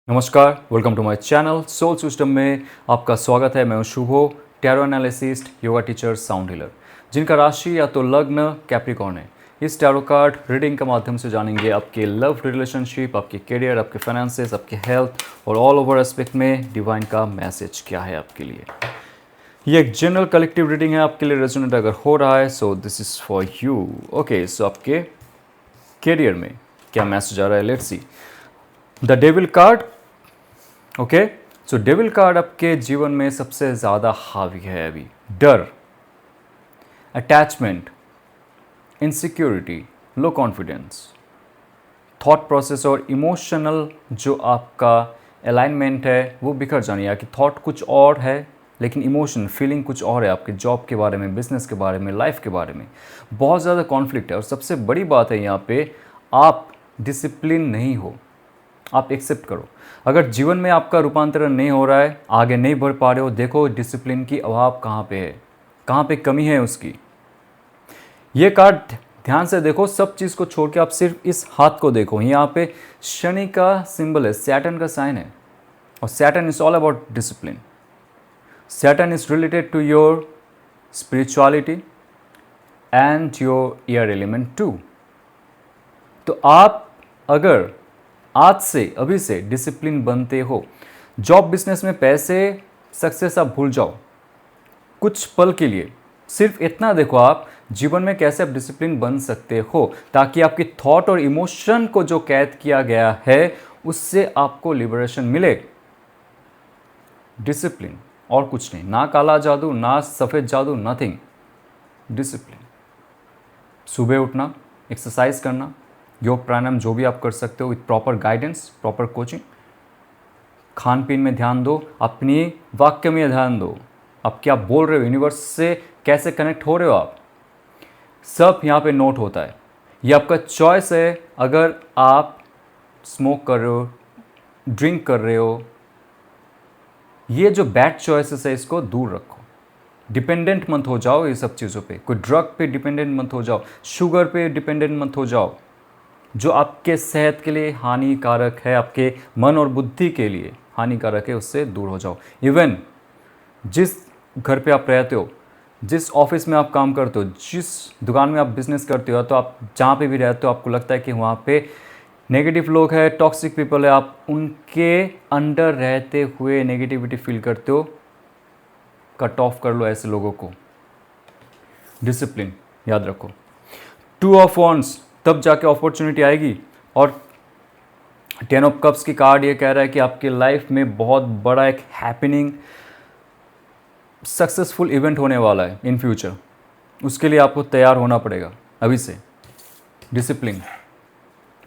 नमस्कार, welcome to my channel soul system में आपका स्वागत है। मैं हूं Shubho, tarot analyst, yoga teacher, sound healer, जिनका राशि या तो लग्न कैप्रिकॉर्न है। इस टैरो कार्ड रीडिंग के माध्यम से जानेंगे आपके लव रिलेशनशिप, आपके करियर, आपके फाइनेंसेस, आपके हेल्थ और ऑल ओवर एस्पेक्ट में डिवाइन का मैसेज क्या है आपके लिए। ये एक जनरल कलेक्टिव रीडिंग है, आपके लिए रेजोनेट अगर हो रहा है so this is for you. Okay, so आपके करियर में क्या मैसेज आ रहा है, let's see. The devil card. Okay, so devil card आपके जीवन में सबसे ज़्यादा हावी है अभी। डर, attachment, insecurity, low confidence, thought process और इमोशनल जो आपका अलाइनमेंट है वो बिखर जानी है कि थॉट कुछ और है लेकिन इमोशन फीलिंग कुछ और है। आपके जॉब के बारे में, बिजनेस के बारे में, लाइफ के बारे में बहुत ज़्यादा कॉन्फ्लिक्ट है। और सबसे बड़ी बात है यहाँ पे, आप डिसिप्लिन नहीं हो। आप एक्सेप्ट करो, अगर जीवन में आपका रूपांतरण नहीं हो रहा है, आगे नहीं बढ़ पा रहे हो, देखो डिसिप्लिन की अभाव कहाँ पे है, कहाँ पे कमी है उसकी। ये कार्ड ध्यान से देखो, सब चीज़ को छोड़ के आप सिर्फ इस हाथ को देखो। यहाँ पे शनि का सिंबल है, सैटर्न का साइन है, और Saturn is all about discipline. Saturn is related to your spirituality and your air element too. तो आप अगर आज से, अभी से डिसिप्लिन बनते हो, जॉब बिजनेस में पैसे सक्सेस आप भूल जाओ कुछ पल के लिए। सिर्फ इतना देखो आप जीवन में कैसे आप डिसिप्लिन बन सकते हो, ताकि आपकी थॉट और इमोशन को जो कैद किया गया है उससे आपको लिबरेशन मिले। डिसिप्लिन और कुछ नहीं, ना काला जादू, ना सफ़ेद जादू, नथिंग। डिसिप्लिन। सुबह उठना, एक्सरसाइज करना, योग प्राणायाम जो भी आप कर सकते हो with proper guidance, proper coaching. खान पीन में ध्यान दो, अपनी वाक्य में ध्यान दो, आप क्या बोल रहे हो, यूनिवर्स से कैसे कनेक्ट हो रहे हो आप, सब यहाँ पे नोट होता है। ये आपका चॉइस है। अगर आप स्मोक कर रहे हो, ड्रिंक कर रहे हो, ये जो बैड चॉइसेस है इसको दूर रखो। डिपेंडेंट मत हो जाओ ये सब चीज़ों पे, कोई ड्रग पे डिपेंडेंट मत हो जाओ, शुगर पे डिपेंडेंट मत हो जाओ, जो आपके सेहत के लिए हानिकारक है, आपके मन और बुद्धि के लिए हानिकारक है, उससे दूर हो जाओ। इवन जिस घर पे आप रहते हो, जिस ऑफिस में आप काम करते हो, जिस दुकान में आप बिजनेस करते हो, तो आप जहाँ पे भी रहते हो आपको लगता है कि वहाँ पे नेगेटिव लोग हैं, टॉक्सिक पीपल है, आप उनके अंडर रहते हुए नेगेटिविटी फील करते हो, कट ऑफ कर लो ऐसे लोगों को। डिसिप्लिन याद रखो। टू ऑफ वॉन्ड्स, तब जाके अपॉर्चुनिटी आएगी। और 10 ऑफ कप्स की कार्ड ये कह रहा है कि आपकी लाइफ में बहुत बड़ा एक हैपनिंग, सक्सेसफुल इवेंट होने वाला है इन फ्यूचर। उसके लिए आपको तैयार होना पड़ेगा अभी से। डिसिप्लिन,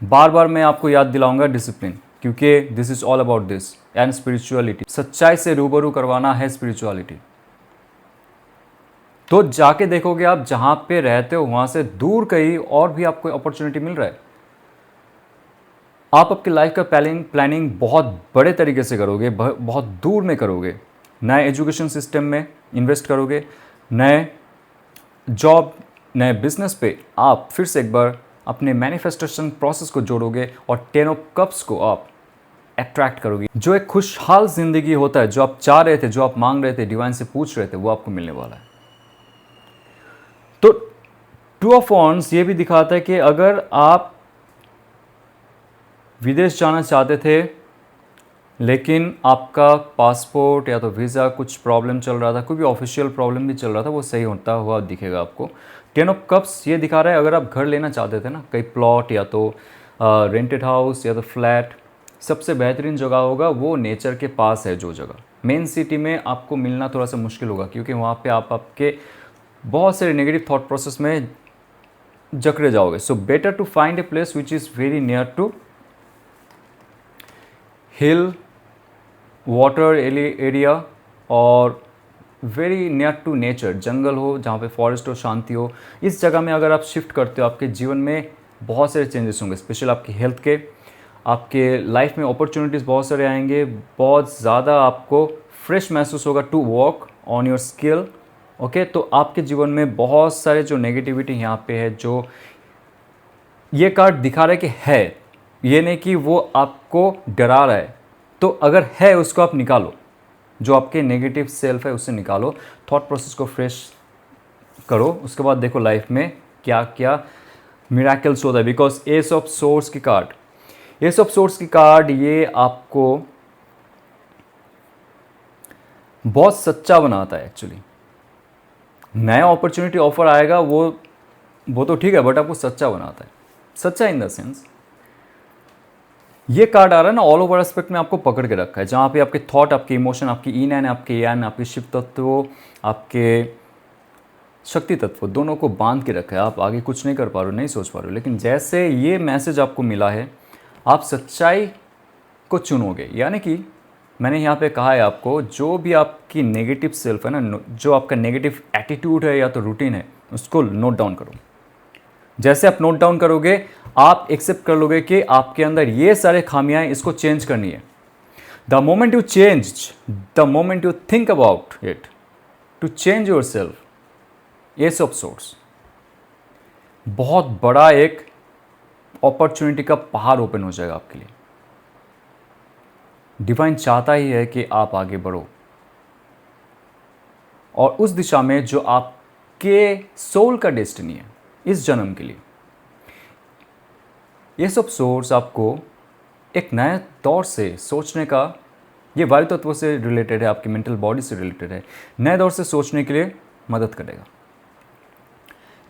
बार बार मैं आपको याद दिलाऊंगा डिसिप्लिन, क्योंकि this is all about this and spirituality. सच्चाई से रूबरू करवाना है स्पिरिचुअलिटी। तो जाके देखोगे आप जहां पे रहते हो वहां से दूर कहीं और भी आपको अपॉर्चुनिटी मिल रहा है। आप आपकी लाइफ का प्लानिंग बहुत बड़े तरीके से करोगे, बहुत दूर में करोगे। नए एजुकेशन सिस्टम में इन्वेस्ट करोगे, नए जॉब, नए बिजनेस पे आप फिर से एक बार अपने मैनिफेस्टेशन प्रोसेस को जोड़ोगे और 10 ऑफ कप्स को आप अट्रैक्ट करोगे। जो एक खुशहाल जिंदगी होता है, जो आप चाह रहे थे, जो आप मांग रहे थे, डिवाइन से पूछ रहे थे, वो आपको मिलने वाला है। तो टू ऑफ वॉन्ड्स ये भी दिखाता है कि अगर आप विदेश जाना चाहते थे लेकिन आपका पासपोर्ट या तो वीज़ा कुछ प्रॉब्लम चल रहा था, कोई भी ऑफिशियल प्रॉब्लम भी चल रहा था, वो सही होता हुआ दिखेगा आपको। 10 ऑफ कप्स ये दिखा रहा है अगर आप घर लेना चाहते थे ना, कई प्लॉट या तो रेंटेड हाउस या तो फ्लैट, सबसे बेहतरीन जगह होगा वो नेचर के पास है। जो जगह मेन सिटी में आपको मिलना थोड़ा सा मुश्किल होगा, क्योंकि वहाँ पे आप आपके बहुत सारे नेगेटिव थॉट प्रोसेस में जकड़े जाओगे। So better to find a place which is very near to hill, water area और वेरी नियर टू नेचर, जंगल हो जहाँ पे फॉरेस्ट हो, शांति हो। इस जगह में अगर आप शिफ्ट करते हो आपके जीवन में बहुत सारे चेंजेस होंगे, स्पेशल आपकी हेल्थ के, आपके लाइफ में अपॉर्चुनिटीज़ बहुत सारे आएंगे, बहुत ज़्यादा आपको फ्रेश महसूस होगा to work on your skill. Okay, तो आपके जीवन में बहुत सारे जो नेगेटिविटी यहाँ पे है, जो ये कार्ड दिखा रहा है कि है, ये नहीं कि वो आपको डरा रहा है, तो अगर है उसको आप निकालो, जो आपके नेगेटिव सेल्फ है उससे निकालो, थॉट प्रोसेस को फ्रेश करो, उसके बाद देखो लाइफ में क्या क्या मिराकल्स होता है। बिकॉज एस ऑफ सोर्स की कार्ड, एस ऑफ सोर्स की कार्ड ये आपको बहुत सच्चा बनाता है एक्चुअली। नया अपॉर्चुनिटी ऑफर आएगा वो तो ठीक है, बट आपको सच्चा बनाता है। सच्चा इन द सेंस, ये कार्ड आ रहा है ना, ऑल ओवर एस्पेक्ट में आपको पकड़ के रखा है, जहाँ पे आपके थॉट, आपके इमोशन, आपकी ईन एन, आपके यान, आपके शिव तत्व, आपके शक्ति तत्व, दोनों को बांध के रखा है। आप आगे कुछ नहीं कर पा रहे हो, नहीं सोच पा रहे हो, लेकिन जैसे ये मैसेज आपको मिला है, आप सच्चाई को चुनोगे। यानी कि मैंने यहाँ पे कहा है आपको, जो भी आपकी नेगेटिव सेल्फ है ना, जो आपका नेगेटिव एटीट्यूड है या तो रूटीन है, उसको नोट डाउन करो। जैसे आप नोट डाउन करोगे, आप एक्सेप्ट कर लोगे कि आपके अंदर ये सारे खामियां हैं, इसको चेंज करनी है। The moment you change, the moment you think about it to change yourself, as of source, बहुत बड़ा एक अपॉर्चुनिटी का पहाड़ ओपन हो जाएगा आपके लिए। डिवाइन चाहता ही है कि आप आगे बढ़ो और उस दिशा में जो आपके सोल का डेस्टिनी है इस जन्म के लिए। ये सब सोर्स आपको एक नए दौर से सोचने का, ये वायु तत्व से रिलेटेड है, आपकी मेंटल बॉडी से रिलेटेड है, नए दौर से सोचने के लिए मदद करेगा,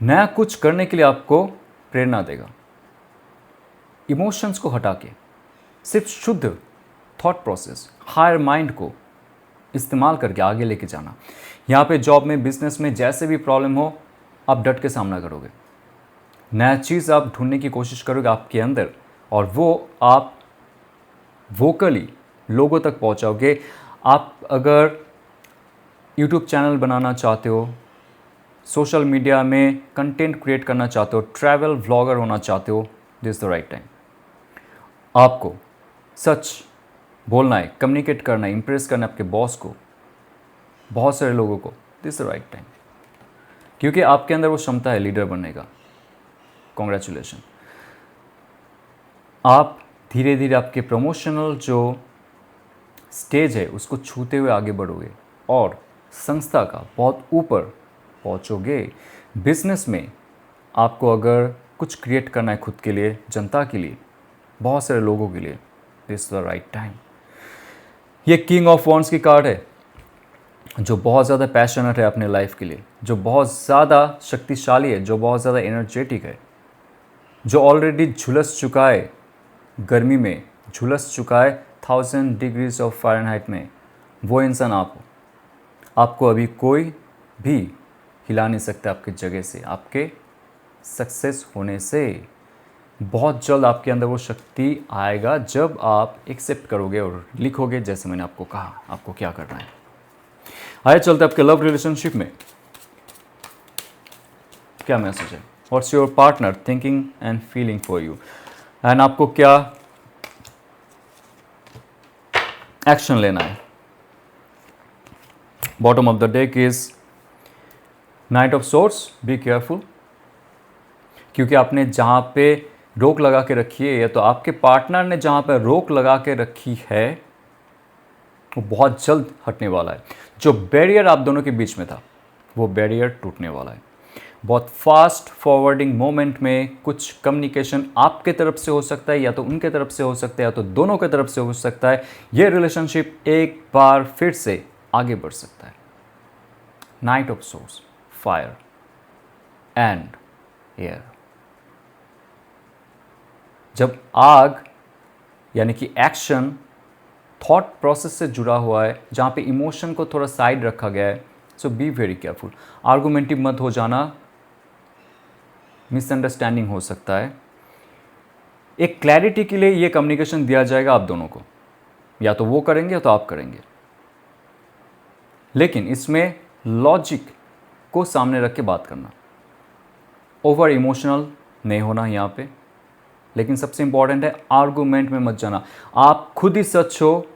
नया कुछ करने के लिए आपको प्रेरणा देगा। इमोशंस को हटा के सिर्फ शुद्ध थॉट प्रोसेस, हायर माइंड को इस्तेमाल करके आगे लेके जाना। यहाँ पे जॉब में, बिजनेस में जैसे भी प्रॉब्लम हो, आप डट के सामना करोगे, नया चीज़ आप ढूंढने की कोशिश करोगे आपके अंदर, और वो आप वोकली लोगों तक पहुँचाओगे। आप अगर यूट्यूब चैनल बनाना चाहते हो, सोशल मीडिया में कंटेंट क्रिएट करना चाहते हो, ट्रैवल व्लॉगर होना चाहते हो, दिस द राइट टाइम। आपको सच बोलना है, कम्युनिकेट करना है, इंप्रेस करना है आपके बॉस को, बहुत सारे लोगों को, दिस द राइट टाइम, क्योंकि आपके अंदर वो क्षमता है लीडर बनने का। कॉन्ग्रेचुलेशन। आप धीरे धीरे आपके प्रमोशनल जो स्टेज है उसको छूते हुए आगे बढ़ोगे और संस्था का बहुत ऊपर पहुंचोगे। बिजनेस में आपको अगर कुछ क्रिएट करना है खुद के लिए, जनता के लिए, बहुत सारे लोगों के लिए, दिस द राइट टाइम। ये किंग ऑफ वॉन्ड्स की कार्ड है, जो बहुत ज़्यादा पैशनेट है अपने लाइफ के लिए, जो बहुत ज़्यादा शक्तिशाली है, जो बहुत ज़्यादा एनर्जेटिक है, जो ऑलरेडी झुलस चुका है गर्मी में, झुलस चुका है 1000 डिग्रीज ऑफ फ़ारेनहाइट में, वो इंसान आप हो। आपको अभी कोई भी हिला नहीं सकता आपकी जगह से, आपके सक्सेस होने से। बहुत जल्द आपके अंदर वो शक्ति आएगा जब आप एक्सेप्ट करोगे और लिखोगे जैसे मैंने आपको कहा आपको क्या करना है। आइए चलते आपके लव रिलेशनशिप में क्या मैसेज है। What's your partner thinking and feeling for you, and आपको क्या एक्शन लेना है। Bottom of the deck is night of source, be careful, क्योंकि आपने जहाँ पे रोक लगा के रखी है, या तो आपके पार्टनर ने जहाँ पे रोक लगा के रखी है, वो बहुत जल्द हटने वाला है। जो बैरियर आप दोनों के बीच में था, वो बैरियर टूटने वाला है। बहुत फास्ट फॉरवर्डिंग मोमेंट में कुछ कम्युनिकेशन आपके तरफ से हो सकता है, या तो उनके तरफ से हो सकता है, या तो दोनों के तरफ से हो सकता है। ये रिलेशनशिप एक बार फिर से आगे बढ़ सकता है। Night of source, fire and air. जब आग यानी कि एक्शन थॉट प्रोसेस से जुड़ा हुआ है, जहाँ पे इमोशन को थोड़ा साइड रखा गया है, सो बी वेरी केयरफुल। आर्गुमेंटिव मत हो जाना, मिसअंडरस्टैंडिंग हो सकता है। एक क्लैरिटी के लिए ये कम्युनिकेशन दिया जाएगा आप दोनों को, या तो वो करेंगे या तो आप करेंगे, लेकिन इसमें लॉजिक को सामने रख के बात करना, ओवर इमोशनल नहीं होना यहाँ पे। लेकिन सबसे इंपॉर्टेंट है, आर्गुमेंट में मत जाना। आप खुद ही सच हो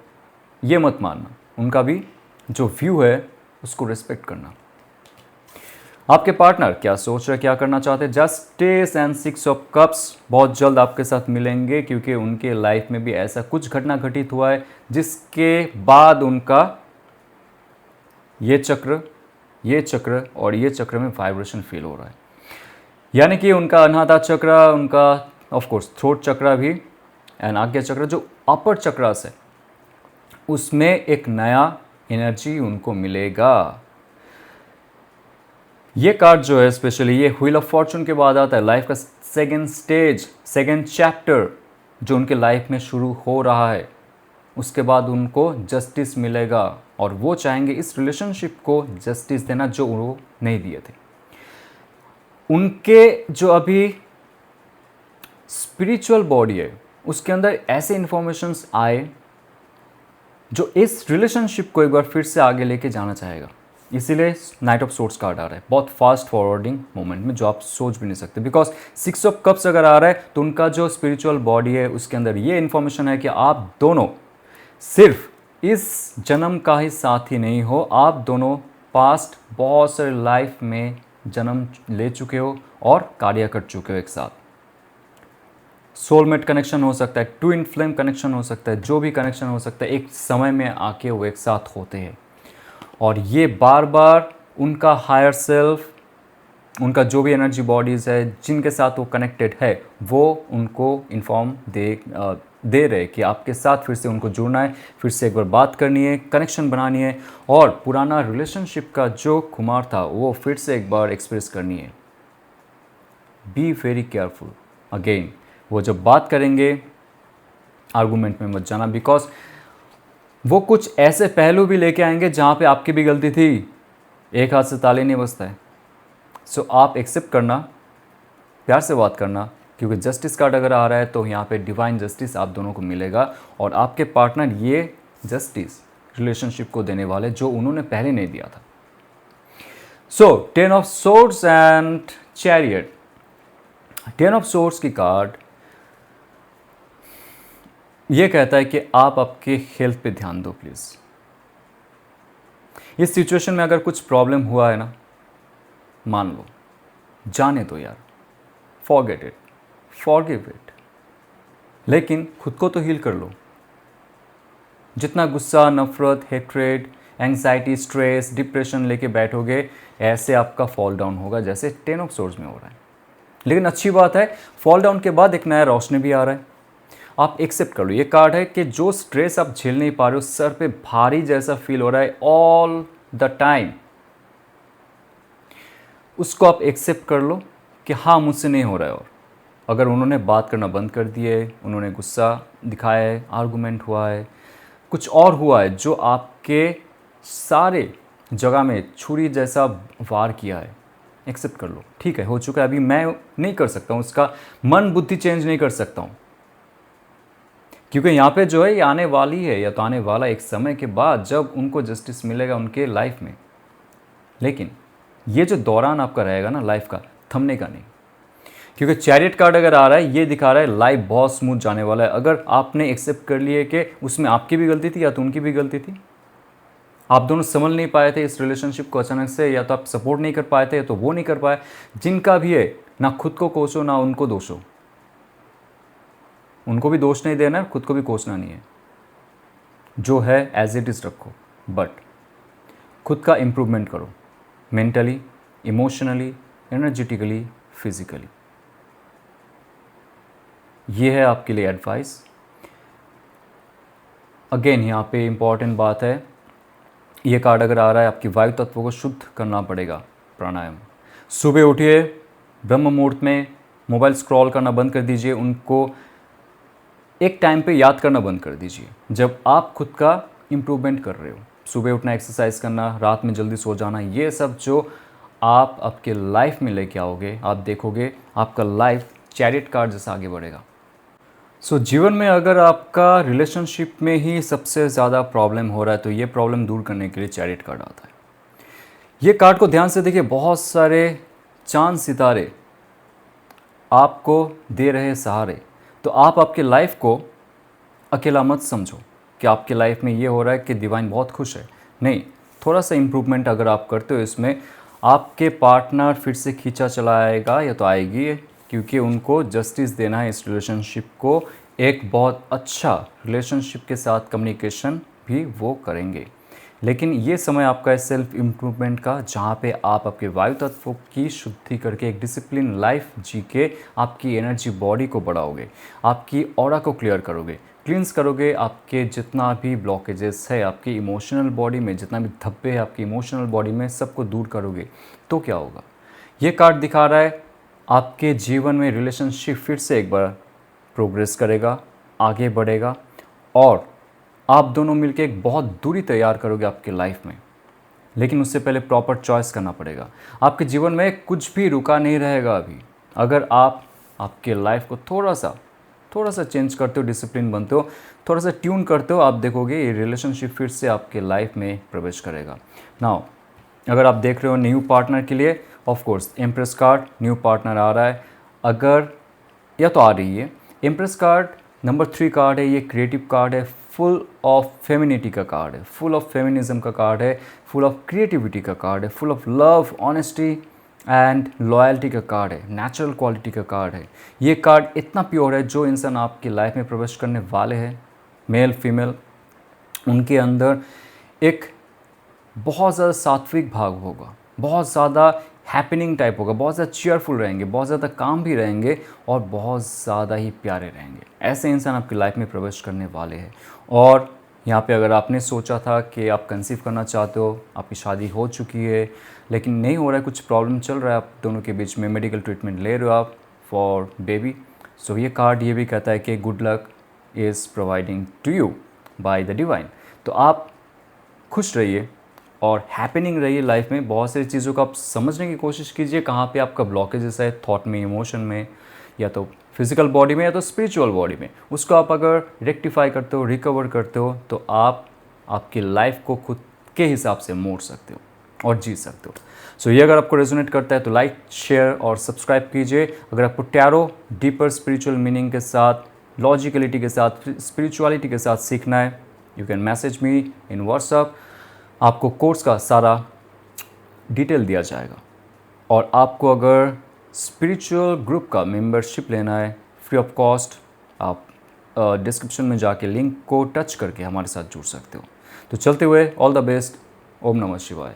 ये मत मानना, उनका भी जो व्यू है उसको रिस्पेक्ट करना। आपके पार्टनर क्या सोच रहे, क्या करना चाहते हैं। Justice and six of cups बहुत जल्द आपके साथ मिलेंगे, क्योंकि उनके लाइफ में भी ऐसा कुछ घटना घटित हुआ है जिसके बाद उनका ये चक्र और ये चक्र में वाइब्रेशन फील हो रहा है। यानी कि उनका अनाहता चक्र, उनका ऑफ कोर्स थ्रोट चक्र भी एंड आज्ञा चक्र जो अपर चक्रास है, उसमें एक नया एनर्जी उनको मिलेगा। ये कार्ड जो है स्पेशली ये व्हील ऑफ फॉर्चून के बाद आता है, लाइफ का सेकेंड स्टेज, सेकेंड चैप्टर जो उनके लाइफ में शुरू हो रहा है। उसके बाद उनको जस्टिस मिलेगा और वो चाहेंगे इस रिलेशनशिप को जस्टिस देना जो वो नहीं दिए थे। उनके जो अभी स्पिरिचुअल बॉडी है उसके अंदर ऐसे इंफॉर्मेशंस आए जो इस रिलेशनशिप को एक बार फिर से आगे लेके जाना चाहेगा। इसीलिए नाइट ऑफ सोर्ड्स कार्ड आ रहा है, बहुत फास्ट फॉरवर्डिंग मोमेंट में जो आप सोच भी नहीं सकते। बिकॉज सिक्स ऑफ कप्स अगर आ रहा है तो उनका जो स्पिरिचुअल बॉडी है उसके अंदर ये इंफॉर्मेशन है कि आप दोनों सिर्फ इस जन्म का ही साथी नहीं हो, आप दोनों पास्ट बहुत सारे लाइफ में जन्म ले चुके हो और कार्य कर चुके हो एक साथ। सोलमेट कनेक्शन हो सकता है, ट्विन फ्लेम कनेक्शन हो सकता है, जो भी कनेक्शन हो सकता है, एक समय में आके वो एक साथ होते हैं। और ये बार बार उनका हायर सेल्फ, उनका जो भी एनर्जी बॉडीज़ है जिनके साथ वो कनेक्टेड है, वो उनको इन्फॉर्म दे रहे कि आपके साथ फिर से उनको जुड़ना है, फिर से एक बार बात करनी है, कनेक्शन बनानी है और पुराना रिलेशनशिप का जो खुमार था वो फिर से एक बार एक्सप्रेस करनी है। Be very careful. अगेन वो जब बात करेंगे आर्गूमेंट में मत जाना, बिकॉज वो कुछ ऐसे पहलू भी लेके आएंगे जहाँ पे आपकी भी गलती थी। एक हाथ से ताली नहीं बजता है। सो आप एक्सेप्ट करना, प्यार से बात करना, क्योंकि जस्टिस कार्ड अगर आ रहा है तो यहाँ पे डिवाइन जस्टिस आप दोनों को मिलेगा और आपके पार्टनर ये जस्टिस रिलेशनशिप को देने वाले जो उन्होंने पहले नहीं दिया था। सो 10 of swords and chariot. 10 of swords की कार्ड ये कहता है कि आप आपके हेल्थ पे ध्यान दो प्लीज़। इस सिचुएशन में अगर कुछ प्रॉब्लम हुआ है ना, मान लो, जाने दो यार, फॉरगेट इट, फॉरगिव इट, लेकिन खुद को तो हील कर लो। जितना गुस्सा, नफरत, हेट्रेड, एंग्जाइटी, स्ट्रेस, डिप्रेशन लेके बैठोगे, ऐसे आपका फॉल डाउन होगा जैसे 10 ऑफ सोर्ड्स में हो रहा है। लेकिन अच्छी बात है, फॉल डाउन के बाद एक नया रोशनी भी आ रहा है। आप एक्सेप्ट कर लो। ये कार्ड है कि जो स्ट्रेस आप झेल नहीं पा रहे हो, सर पे भारी जैसा फील हो रहा है ऑल द टाइम, उसको आप एक्सेप्ट कर लो कि हाँ मुझसे नहीं हो रहा है। और अगर उन्होंने बात करना बंद कर दिए, उन्होंने गुस्सा दिखाया है, आर्गूमेंट हुआ है, कुछ और हुआ है जो आपके सारे जगह में छुरी जैसा वार किया है, एक्सेप्ट कर लो। ठीक है, हो चुका है, अभी मैं नहीं कर सकता हूँ, उसका मन बुद्धि चेंज नहीं कर सकता हूँ, क्योंकि यहाँ पे जो है ये आने वाली है या तो आने वाला एक समय के बाद जब उनको जस्टिस मिलेगा उनके लाइफ में। लेकिन ये जो दौरान आपका रहेगा ना लाइफ का, थमने का नहीं। क्योंकि चैरियट कार्ड अगर आ रहा है ये दिखा रहा है लाइफ बहुत स्मूथ जाने वाला है। अगर आपने एक्सेप्ट कर लिए कि उसमें आपकी भी गलती थी या तो उनकी भी गलती थी, आप दोनों संभल नहीं पाए थे इस रिलेशनशिप को अचानक से, या तो आप सपोर्ट नहीं कर पाए थे तो वो नहीं कर पाए, जिनका भी है, ना खुद को कोसो ना उनको दोषो। उनको भी दोष नहीं देना है, खुद को भी कोसना नहीं है। जो है एज इट इज़ रखो, बट खुद का इम्प्रूवमेंट करो, मेंटली, इमोशनली, एनर्जेटिकली, फिजिकली। ये है आपके लिए एडवाइस। अगेन यहाँ पे इम्पॉर्टेंट बात है, ये कार्ड अगर आ रहा है आपकी वायु तत्व को शुद्ध करना पड़ेगा। प्राणायाम, सुबह उठिए, ब्रह्म मुहूर्त में मोबाइल स्क्रॉल करना बंद कर दीजिए, उनको एक टाइम पे याद करना बंद कर दीजिए जब आप खुद का इम्प्रूवमेंट कर रहे हो। सुबह उठना, एक्सरसाइज करना, रात में जल्दी सो जाना, ये सब जो आप आपके लाइफ में लेके आओगे, आप देखोगे आपका लाइफ चैरियट कार्ड जैसा आगे बढ़ेगा। सो जीवन में अगर आपका रिलेशनशिप में ही सबसे ज़्यादा प्रॉब्लम हो रहा है तो ये प्रॉब्लम दूर करने के लिए चैरियट कार्ड आता है। ये कार्ड को ध्यान से देखिए, बहुत सारे चांद सितारे आपको दे रहे सहारे। तो आप आपके लाइफ को अकेला मत समझो कि आपके लाइफ में ये हो रहा है कि डिवाइन बहुत खुश है। नहीं, थोड़ा सा इम्प्रूवमेंट अगर आप करते हो इसमें, आपके पार्टनर फिर से खींचा चला आएगा या तो आएगी, क्योंकि उनको जस्टिस देना है इस रिलेशनशिप को। एक बहुत अच्छा रिलेशनशिप के साथ कम्युनिकेशन भी वो करेंगे। लेकिन ये समय आपका है सेल्फ इम्प्रूवमेंट का, जहाँ पे आप आपके वायु तत्वों की शुद्धि करके एक डिसिप्लिन लाइफ जी के आपकी एनर्जी बॉडी को बढ़ाओगे, आपकी ऑरा को क्लियर करोगे, क्लींस करोगे, आपके जितना भी ब्लॉकेजेस है आपकी इमोशनल बॉडी में, जितना भी धब्बे है आपकी इमोशनल बॉडी में, सबको दूर करोगे। तो क्या होगा, ये कार्ड दिखा रहा है आपके जीवन में रिलेशनशिप फिर से एक बार प्रोग्रेस करेगा, आगे बढ़ेगा, और आप दोनों मिलकर एक बहुत दूरी तैयार करोगे आपके लाइफ में। लेकिन उससे पहले प्रॉपर चॉइस करना पड़ेगा। आपके जीवन में कुछ भी रुका नहीं रहेगा अभी। अगर आप आपके लाइफ को थोड़ा सा चेंज करते हो, डिसिप्लिन बनते हो, थोड़ा सा ट्यून करते हो, आप देखोगे ये रिलेशनशिप फिर से आपके लाइफ में प्रवेश करेगा। नाउ अगर आप देख रहे हो न्यू पार्टनर के लिए, of course empress card, new partner आ रहा है, अगर या तो आ रही है। एम्प्रेस कार्ड नंबर 3 कार्ड है, ये क्रिएटिव कार्ड है, फुल ऑफ फेमिनिटी का कार्ड है, फुल ऑफ फेमिनिज्म का कार्ड है, फुल ऑफ क्रिएटिविटी का कार्ड है, full of love, honesty and loyalty का कार्ड है, नेचुरल क्वालिटी का कार्ड है। ये कार्ड इतना प्योर है, जो इंसान आपकी लाइफ में प्रवेश करने वाले हैं, मेल फीमेल, उनके अंदर एक बहुत ज़्यादा सात्विक भाग होगा, बहुत ज़्यादा हैपनिंग टाइप होगा, बहुत ज़्यादा चीयरफुल रहेंगे, बहुत ज़्यादा काम भी रहेंगे और बहुत ज़्यादा ही प्यारे रहेंगे। ऐसे इंसान आपकी लाइफ में प्रवेश करने वाले हैं। और यहाँ पे अगर आपने सोचा था कि आप कंसीव करना चाहते हो, आपकी शादी हो चुकी है लेकिन नहीं हो रहा है, कुछ प्रॉब्लम चल रहा है आप दोनों के बीच में, मेडिकल ट्रीटमेंट ले रहे हो आप फॉर बेबी, सो ये कार्ड ये भी कहता है कि good luck is providing to you by the divine. तो आप खुश रहिए और हैपनिंग रहिए लाइफ में। बहुत सारी चीज़ों को आप समझने की कोशिश कीजिए, कहाँ पे आपका ब्लॉकेजेस है, थॉट में, इमोशन में, या तो फिजिकल बॉडी में या तो स्पिरिचुअल बॉडी में। उसको आप अगर रेक्टिफाई करते हो, रिकवर करते हो, तो आप आपकी लाइफ को खुद के हिसाब से मोड़ सकते हो और जी सकते हो। सो ये अगर आपको रेजोनेट करता है तो लाइक, शेयर और सब्सक्राइब कीजिए। अगर आपको टैरो डीपर स्पिरिचुअल मीनिंग के साथ, लॉजिकलिटी के साथ, स्पिरिचुअलिटी के साथ सीखना है, you can message me in WhatsApp. आपको कोर्स का सारा डिटेल दिया जाएगा। और आपको अगर स्पिरिचुअल ग्रुप का मेंबरशिप लेना है फ्री ऑफ कॉस्ट, आप डिस्क्रिप्शन में जाके लिंक को टच करके हमारे साथ जुड़ सकते हो। तो चलते हुए ऑल द बेस्ट। ओम नमः शिवाय।